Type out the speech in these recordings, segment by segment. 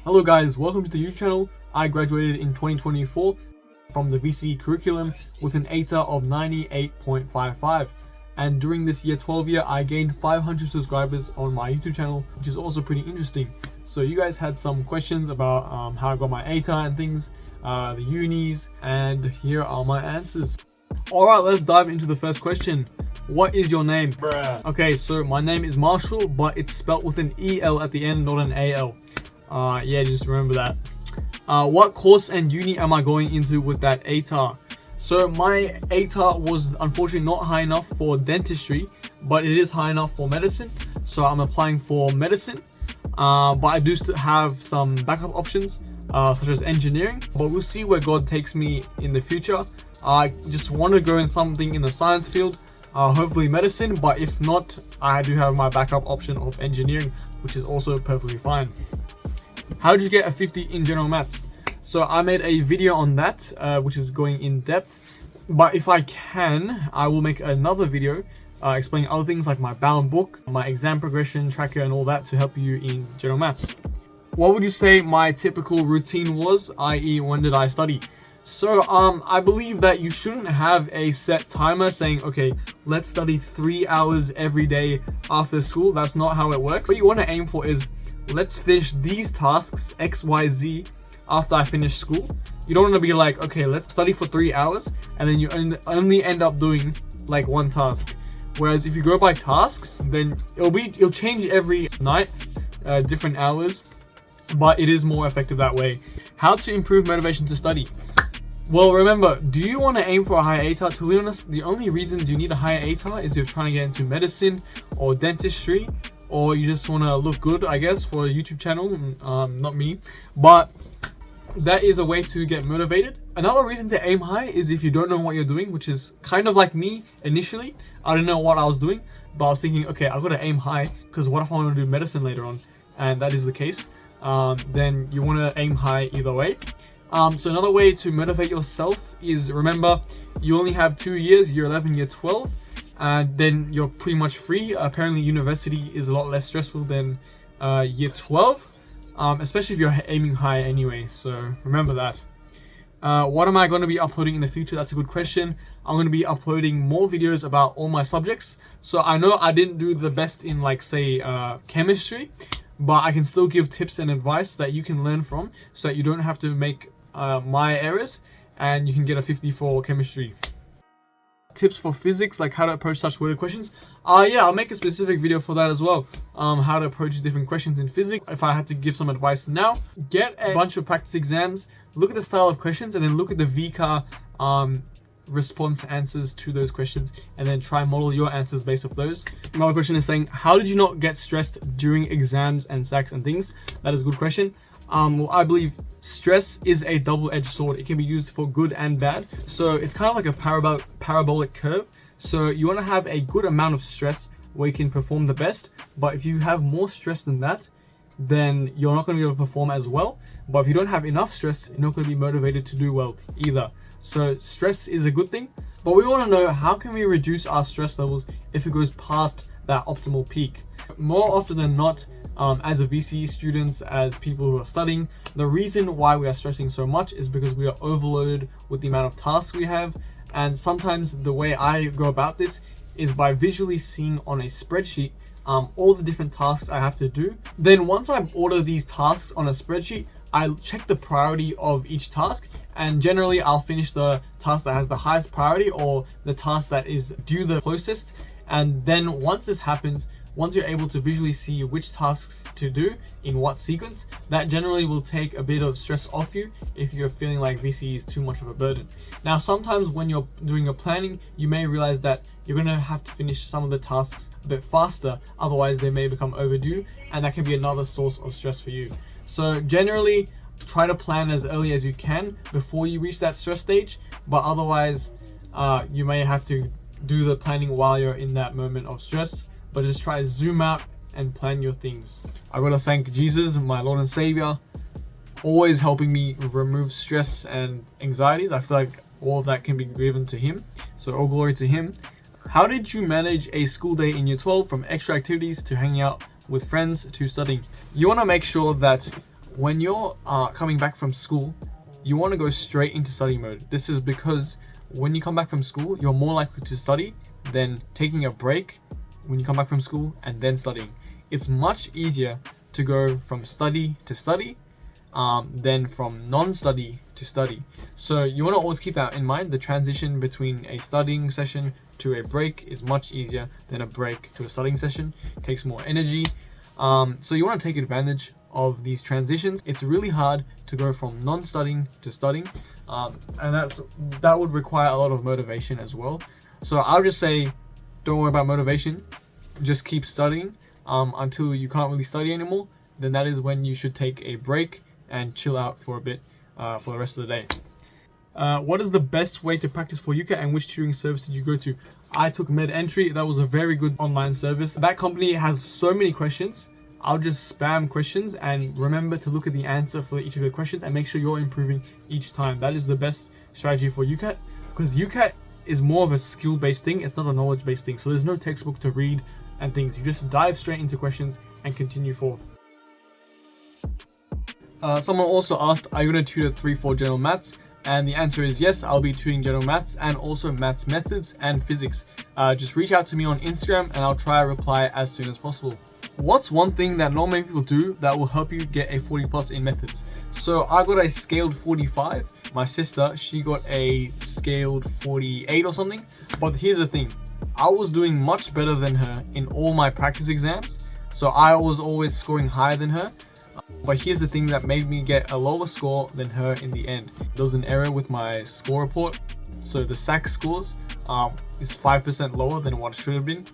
Hello guys, welcome to the YouTube channel. I graduated in 2024 from the VCAA curriculum with an ATAR of 98.55, and during this year 12 year I gained 500 subscribers on my YouTube channel, which is also pretty interesting. So you guys had some questions about how I got my ATAR and things, the unis, and here are my answers. Alright, let's dive into the first question. What is your name? Bruh. Okay, so my name is Marshel, but it's spelt with an EL at the end, not an AL. Yeah, just remember that. What course and uni am I going into with that ATAR? So my ATAR was unfortunately not high enough for dentistry, but it is high enough for medicine. So I'm applying for medicine, but I do still have some backup options, such as engineering. But we'll see where God takes me in the future. I just want to go in something in the science field, hopefully medicine, but if not, I do have my backup option of engineering, which is also perfectly fine. How did you get a 50 in general maths? So I made a video on that, which is going in depth, but if I can, I will make another video explaining other things like my bound book, my exam progression tracker and all that to help you in general maths. What would you say my typical routine was, i.e. when did I study? So I believe that you shouldn't have a set timer saying, okay, let's study 3 hours every day after school. That's not how it works. What you want to aim for is, let's finish these tasks, X, Y, Z, after I finish school. You don't want to be like, okay, let's study for 3 hours, and then you only end up doing like one task. Whereas if you go by tasks, then it'll change every night, different hours, but it is more effective that way. How to improve motivation to study? Well, remember, do you want to aim for a higher ATAR? To be honest, the only reasons you need a higher ATAR is if you're trying to get into medicine or dentistry, or you just want to look good, I guess, for a YouTube channel. Not me, but that is a way to get motivated. Another reason to aim high is if you don't know what you're doing, which is kind of like me initially. I didn't know what I was doing, but I was thinking, okay, I've got to aim high, because what if I want to do medicine later on? And that is the case. Then you want to aim high either way. So another way to motivate yourself is, remember, you only have 2 years, year 11, year 12, and then you're pretty much free. Apparently university is a lot less stressful than year 12, especially if you're aiming high anyway, so remember that. What am I going to be uploading in the future? That's a good question. I'm going to be uploading more videos about all my subjects. So I know I didn't do the best in, like, say, chemistry, but I can still give tips and advice that you can learn from, so that you don't have to make my errors and you can get a 50 for chemistry. Tips for physics, like how to approach such worded questions. Yeah, I'll make a specific video for that as well. How to approach different questions in physics. If I had to give some advice now, get a bunch of practice exams, look at the style of questions, and then look at the VCAA response answers to those questions, and then try and model your answers based off those. Another question is saying, how did you not get stressed during exams and SACs and things? That is a good question. Well, I believe stress is a double-edged sword. It can be used for good and bad. So it's kind of like a parabolic curve. So you want to have a good amount of stress where you can perform the best. But if you have more stress than that, then you're not going to be able to perform as well. But if you don't have enough stress, you're not going to be motivated to do well either. So stress is a good thing. But we want to know, how can we reduce our stress levels if it goes past that optimal peak? More often than not, as a VCE students, as people who are studying, the reason why we are stressing so much is because we are overloaded with the amount of tasks we have. And sometimes the way I go about this is by visually seeing on a spreadsheet all the different tasks I have to do. Then once I order these tasks on a spreadsheet, I check the priority of each task, and generally I'll finish the task that has the highest priority, or the task that is due the closest. And then once this happens, once you're able to visually see which tasks to do in what sequence, that generally will take a bit of stress off you if you're feeling like VCE is too much of a burden. Now, sometimes when you're doing your planning, you may realize that you're going to have to finish some of the tasks a bit faster, otherwise they may become overdue, and that can be another source of stress for you. So generally, try to plan as early as you can before you reach that stress stage, but otherwise you may have to do the planning while you're in that moment of stress. But just try to zoom out and plan your things. I want to thank Jesus, my Lord and Savior, always helping me remove stress and anxieties. I feel like all of that can be given to him, so all glory to him. How did you manage a school day in year 12 from extra activities to hanging out with friends to studying? You want to make sure that when you're coming back from school, you want to go straight into study mode. This is because when you come back from school, you're more likely to study than taking a break when you come back from school and then studying. It's much easier to go from study to study than from non-study to study. So you want to always keep that in mind. The transition between a studying session to a break is much easier than a break to a studying session. It takes more energy. So you want to take advantage of these transitions. It's really hard to go from non-studying to studying, and that would require a lot of motivation as well. So I would just say, don't worry about motivation. Just keep studying until you can't really study anymore. Then that is when you should take a break and chill out for a bit for the rest of the day. What is the best way to practice for UCAT, and which tutoring service did you go to? I took Med Entry. That was a very good online service. That company has so many questions. I'll just spam questions, and remember to look at the answer for each of the questions and make sure you're improving each time. That is the best strategy for UCAT, because UCAT is more of a skill-based thing. It's not a knowledge-based thing. So there's no textbook to read and things. You just dive straight into questions and continue forth. Someone also asked, are you going to tutor 3-4 general maths? And the answer is yes, I'll be tutoring general maths and also maths methods and physics. Just reach out to me on Instagram and I'll try to reply as soon as possible. What's one thing that not many people do that will help you get a 40 plus in methods? So I got a scaled 45. My sister, she got a scaled 48 or something. But here's the thing, I was doing much better than her in all my practice exams. So I was always scoring higher than her. But here's the thing that made me get a lower score than her in the end. There was an error with my score report. So the SACs scores is 5% lower than what it should have been.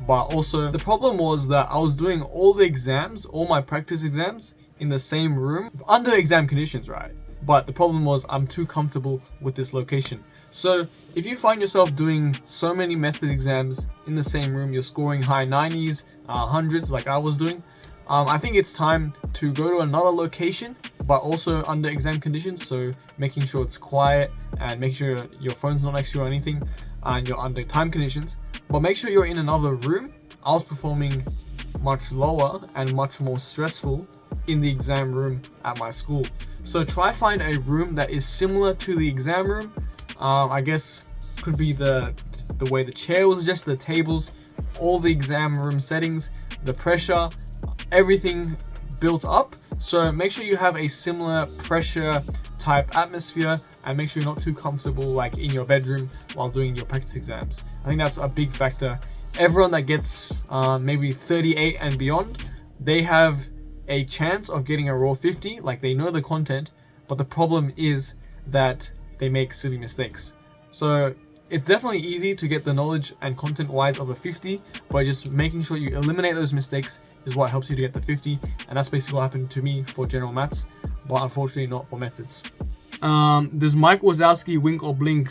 But also the problem was that I was doing all the exams, all my practice exams in the same room under exam conditions, right? But the problem was I'm too comfortable with this location. So if you find yourself doing so many method exams in the same room, you're scoring high 90s, 100s like I was doing, I think it's time to go to another location, but also under exam conditions. So making sure it's quiet and make sure your phone's not next to you or anything, and you're under time conditions. But make sure you're in another room. I was performing much lower and much more stressful in the exam room at my school. So try find a room that is similar to the exam room. I guess could be the way the chair was adjusted, the tables, all the exam room settings, the pressure, everything built up. So make sure you have a similar pressure type atmosphere, and make sure you're not too comfortable like in your bedroom while doing your practice exams. I think that's a big factor. Everyone that gets maybe 38 and beyond, they have a chance of getting a raw 50, like they know the content, but the problem is that they make silly mistakes. So it's definitely easy to get the knowledge and content wise of a 50, but just making sure you eliminate those mistakes is what helps you to get the 50. And that's basically what happened to me for general maths, but unfortunately not for methods. Does Mike Wazowski wink or blink?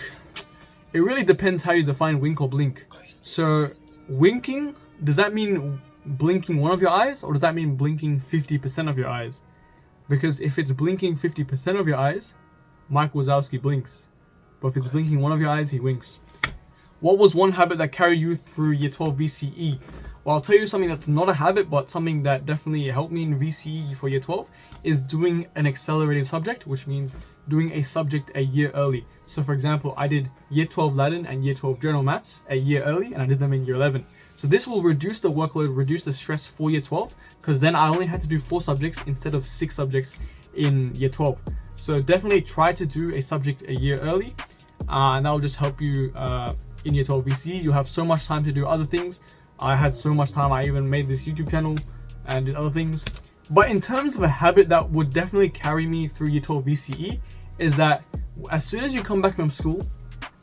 It really depends how you define wink or blink. So winking, does that mean blinking one of your eyes, or does that mean blinking 50% of your eyes? Because if it's blinking 50% of your eyes, Mike Wazowski blinks. But if it's blinking one of your eyes, he winks. What was one habit that carried you through year 12 VCE? Well, I'll tell you something that's not a habit, but something that definitely helped me in VCE for year 12 is doing an accelerated subject, which means doing a subject a year early. So for example, I did year 12 Latin and year 12 general maths a year early, and I did them in year 11. So this will reduce the workload, reduce the stress for year 12, because then I only had to do 4 subjects instead of 6 subjects in year 12. So definitely try to do a subject a year early, and that will just help you in year 12 VCE. You'll have so much time to do other things. I had so much time, I even made this YouTube channel and did other things. But in terms of a habit that would definitely carry me through year 12 VCE is that as soon as you come back from school,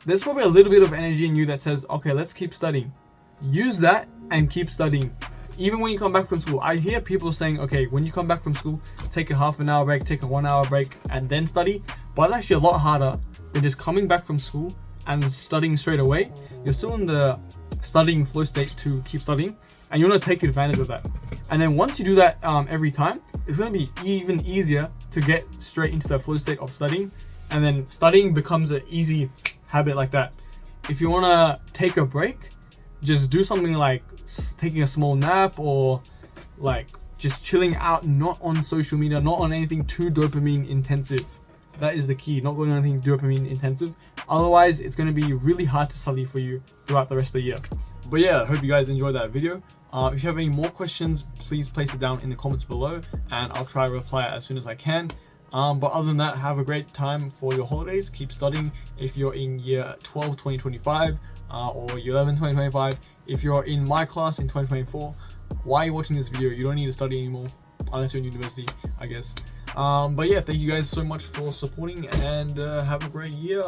there's probably a little bit of energy in you that says, okay, let's keep studying. Use that and keep studying. Even when you come back from school, I hear people saying, okay, when you come back from school, take a half an hour break, take a 1 hour break, and then study. But it's actually a lot harder than just coming back from school and studying straight away. You're still in the studying flow state to keep studying, and you want to take advantage of that. And then once you do that every time, it's going to be even easier to get straight into the flow state of studying, and then studying becomes an easy habit like that. If you want to take a break, just do something like taking a small nap, or like just chilling out, not on social media, not on anything too dopamine intensive. That is the key, not going on anything dopamine intensive. Otherwise, it's going to be really hard to study for you throughout the rest of the year. But yeah, I hope you guys enjoyed that video. If you have any more questions, please place it down in the comments below and I'll try to reply as soon as I can. But other than that, have a great time for your holidays. Keep studying if you're in year 12 2025 or year 11 2025. If you're in my class in 2024, why are you watching this video? You don't need to study anymore unless you're in university, I guess. But yeah, thank you guys so much for supporting and have a great year.